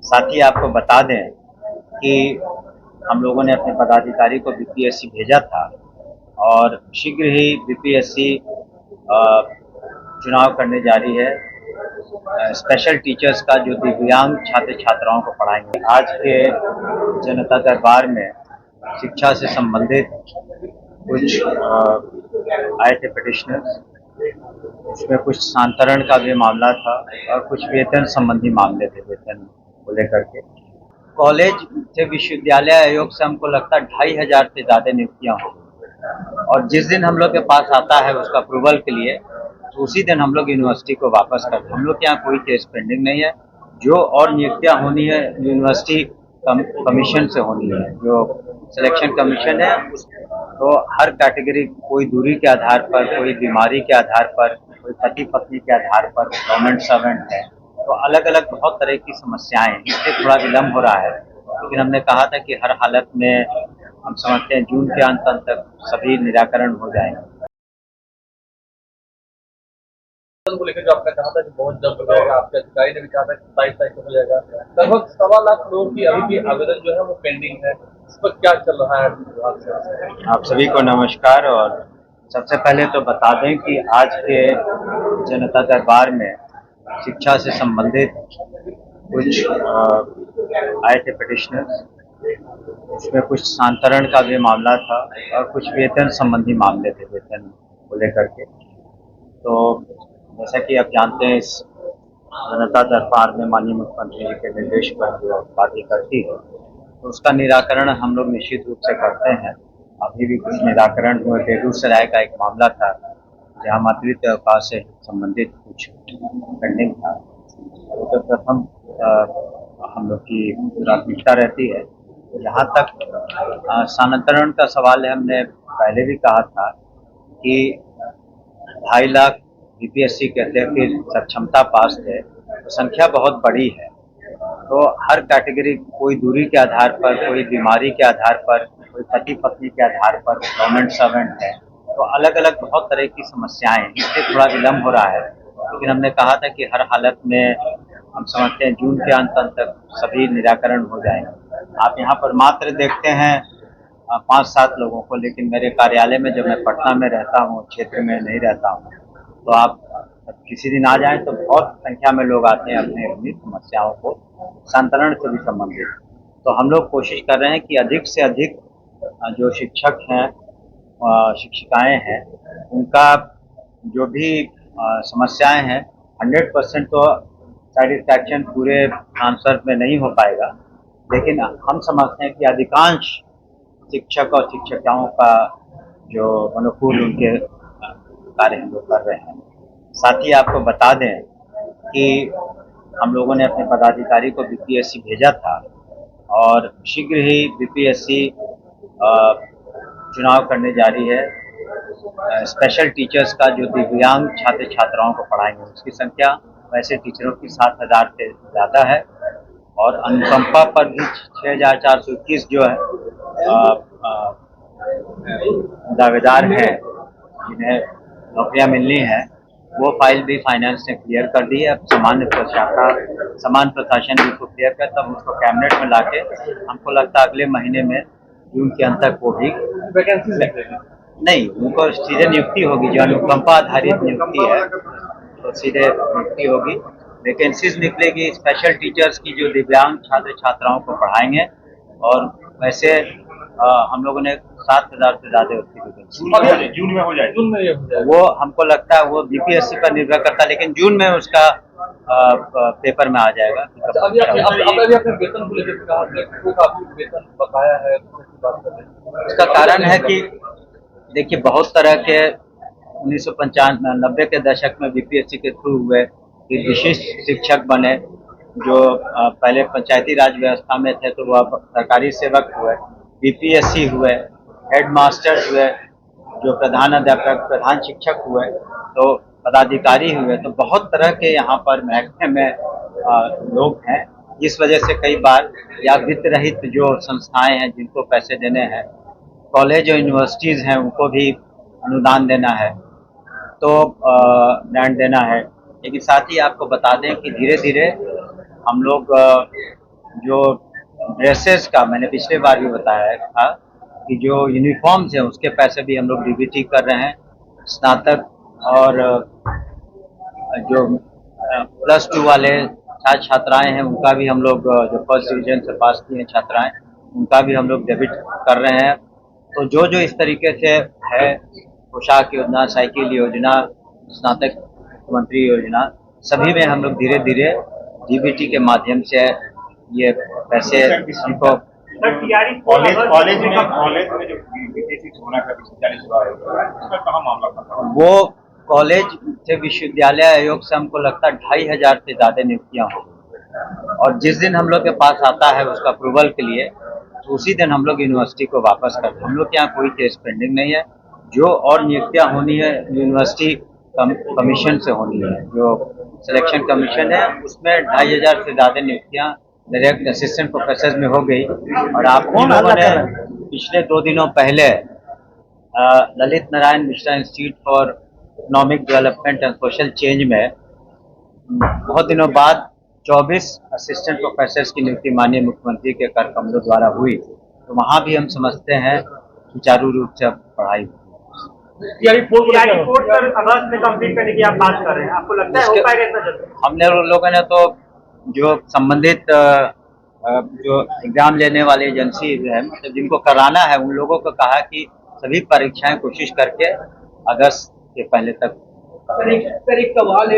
साथ ही आपको बता दें कि हम लोगों ने अपने पदाधिकारी को बीपीएससी भेजा था और शीघ्र ही बीपीएससी चुनाव करने जा रही है स्पेशल टीचर्स का, जो दिव्यांग छात्र छात्राओं को पढ़ाएंगे। आज के जनता दरबार में शिक्षा से संबंधित कुछ आए थे पिटिशनर्स। इसमें कुछ स्थानांतरण का भी मामला था और कुछ वेतन संबंधी मामले थे, वेतन को लेकर के। कॉलेज से विश्वविद्यालय आयोग से हमको लगता है 2500 से ज़्यादा नियुक्तियां होंगी और जिस दिन हम लोग के पास आता है उसका अप्रूवल के लिए, तो उसी दिन हम लोग यूनिवर्सिटी को वापस करते हैं। हम लोग के यहाँ कोई केस पेंडिंग नहीं है। जो और नियुक्तियां होनी है यूनिवर्सिटी कमीशन से होनी है, जो सिलेक्शन कमीशन है। तो हर कैटेगरी, कोई दूरी के आधार पर, कोई बीमारी के आधार पर, कोई पति पत्नी के आधार पर, गवर्नमेंट सर्वेंट है, तो अलग अलग बहुत तरह की समस्याएं हैं। इसलिए थोड़ा विलम्ब हो रहा है, लेकिन हमने कहा था कि हर हालत में हम समझते हैं जून के अंत तक सभी निराकरण हो जाएंगे। को लेकर जो आपने कहा था कि बहुत जल्द हो जाएगा, आपके अधिकारी ने भी कहा था कि 27 तारीख को हो जाएगा। लगभग 1.25 लाख लोगों की अभी भी आवेदन जो है वो पेंडिंग है। इस पर क्या चल रहा है विभाग से? आप सभी को नमस्कार। और सबसे पहले तो बता दें कि आज के जनता दरबार में शिक्षा से संबंधित कुछ आए थे पिटिशनर्स। इसमें कुछ स्थानांतरण का भी मामला था और कुछ वेतन संबंधी मामले थे, वेतन को लेकर के। तो जैसा कि आप जानते हैं, इस जनता दरबार में माननीय मुख्यमंत्री जी के निर्देश पर जो बातें करती है, तो उसका निराकरण हम लोग निश्चित रूप से करते हैं। अभी भी कुछ निराकरण हुए। बेगूसराय का एक मामला था जहाँ मातृत्व अवकाश से संबंधित कुछ पेंडिंग था, और तो प्रथम हम लोग की प्राथमिकता रहती है। जहाँ तक स्थानांतरण का सवाल है, हमने पहले भी कहा था कि 2.5 लाख बीपीएससी कहते हैं कि सक्षमता पास थे, तो संख्या बहुत बड़ी है। तो हर कैटेगरी, कोई दूरी के आधार पर, कोई बीमारी के आधार पर, कोई पति पत्नी के आधार पर, गवर्नमेंट सर्वेंट है, तो अलग अलग बहुत तरह की समस्याएं हैं। इसलिए थोड़ा विलम्ब हो रहा है, लेकिन हमने कहा था कि हर हालत में हम समझते हैं जून के अंत तक सभी निराकरण हो जाएंगे। आप यहाँ पर मात्र देखते हैं 5-7 लोगों को, लेकिन मेरे कार्यालय में जब मैं पटना में रहता हूँ, क्षेत्र में नहीं रहता हूँ, तो आप किसी दिन आ जाएं तो बहुत संख्या में लोग आते हैं अपनी अपनी समस्याओं को स्थानांतरण से भी संबंधित। तो हम लोग कोशिश कर रहे हैं कि अधिक से अधिक जो शिक्षक हैं, शिक्षिकाएं हैं, उनका जो भी समस्याएं हैं, 100% तो सेटिस्फैक्शन पूरे ट्रांसफर में नहीं हो पाएगा, लेकिन हम समझते हैं कि अधिकांश शिक्षक और शिक्षिकाओं का जो अनुकूल उनके कार्य हम लोग कर रहे हैं। साथ ही आपको बता दें कि हम लोगों ने अपने पदाधिकारी को बीपीएससी भेजा था और शीघ्र ही बीपीएससी चुनाव करने जा रही है स्पेशल टीचर्स का, जो दिव्यांग छात्र छात्राओं को पढ़ाएंगे। उसकी संख्या वैसे टीचरों की 7,000 से ज़्यादा है और अनुकंपा पर भी 6,421 जो है दावेदार हैं जिन्हें नौकरियां मिलनी है, वो फाइल भी फाइनेंस ने क्लियर कर दी है। अब सामान्य प्रशासन भी उसको क्लियर कर, तब उसको कैबिनेट में लाके हमको लगता है अगले महीने में जून के अंत तक वो भी वैकेंसी नहीं, उनको सीधे नियुक्ति होगी। जो अनुकंपा आधारित नियुक्ति है तो सीधे नियुक्ति होगी, वैकेंसीज निकलेगी स्पेशल टीचर्स की, जो दिव्यांग छात्र छात्राओं को पढ़ाएंगे। और वैसे हम लोगों ने 7,000 से ज्यादा उसकी वैकेंसी जून में हो जाए। वो हमको लगता है वो बीपीएससी पर निर्भर करता है, लेकिन जून में उसका पेपर में आ जाएगा। अभी आपने वेतन को लेकर कहा, काफी वेतन बकाया है, इसका कारण है कि देखिए, बहुत तरह के 1995-90 के दशक में बीपीएससी के थ्रू हुए कि विशिष्ट शिक्षक बने, जो पहले पंचायती राज व्यवस्था में थे तो वह सरकारी सेवक हुए, बीपीएससी हुए, हेडमास्टर्स हुए, जो प्रधान अध्यापक, प्रधान शिक्षक हुए, तो पदाधिकारी हुए। तो बहुत तरह के यहाँ पर महकमे में लोग हैं, जिस वजह से कई बार या वित्त रहित जो संस्थाएं हैं जिनको पैसे देने हैं, कॉलेज और यूनिवर्सिटीज़ हैं उनको भी अनुदान देना है, तो ग्रांट देना है। लेकिन साथ ही आपको बता दें कि धीरे धीरे हम लोग जो ड्रेसेस का मैंने पिछले बार भी बताया था कि जो यूनिफॉर्म्स हैं उसके पैसे भी हम लोग डीबीटी कर रहे हैं। स्नातक और जो +2 वाले छात्र छात्राएं हैं उनका भी हम लोग जो फर्स्ट डिवीजन से पास किए हैं छात्राएं उनका भी हम लोग डेबिट कर रहे हैं। तो जो जो इस तरीके से है पोशाक योजना, साइकिल योजना, स्नातक मुख्यमंत्री योजना, सभी में हम लोग धीरे धीरे डीबीटी के माध्यम से ये पैसे उनको कॉलेज में जो बीटेसी होना का 40 उसका कहाँ मामला था? वो कॉलेज से विश्वविद्यालय आयोग से हमको लगता है 2500 से ज्यादा नियुक्तियां हो गई और जिस दिन हम लोग के पास आता है उसका अप्रूवल के लिए तो उसी दिन हम लोग यूनिवर्सिटी को वापस करते हैं। हम लोग के यहाँ कोई केस पेंडिंग नहीं है। जो और नियुक्तियां होनी है यूनिवर्सिटी कमीशन से होनी है, जो सिलेक्शन कमीशन है उसमें 2500 से ज्यादा नियुक्तियां डायरेक्ट असिस्टेंट प्रोफेसर में हो गई। और आप लोगों ने पिछले 2 दिनों पहले Lalit Narayan Mishra institute for economic development and social change में बहुत दिनों बाद 24 असिस्टेंट प्रोफेसर की नियुक्ति माननीय मुख्यमंत्री के कर कमलों द्वारा हुई। तो वहाँ भी हम समझते हैं सुचारू रूप से अब पढ़ाई रिपोर्ट सर अगस्त में कंप्लीट करने की आप बात कर रहे हैं, आपको लगता है हो पाएगा इतना जल्दी? हमने लोगों ने तो जो संबंधित जो एग्जाम लेने वाली एजेंसी है मतलब जिनको कराना है उन लोगों को कहा कि सभी परीक्षाएं कोशिश करके अगस्त के पहले तक सर एक सवाल है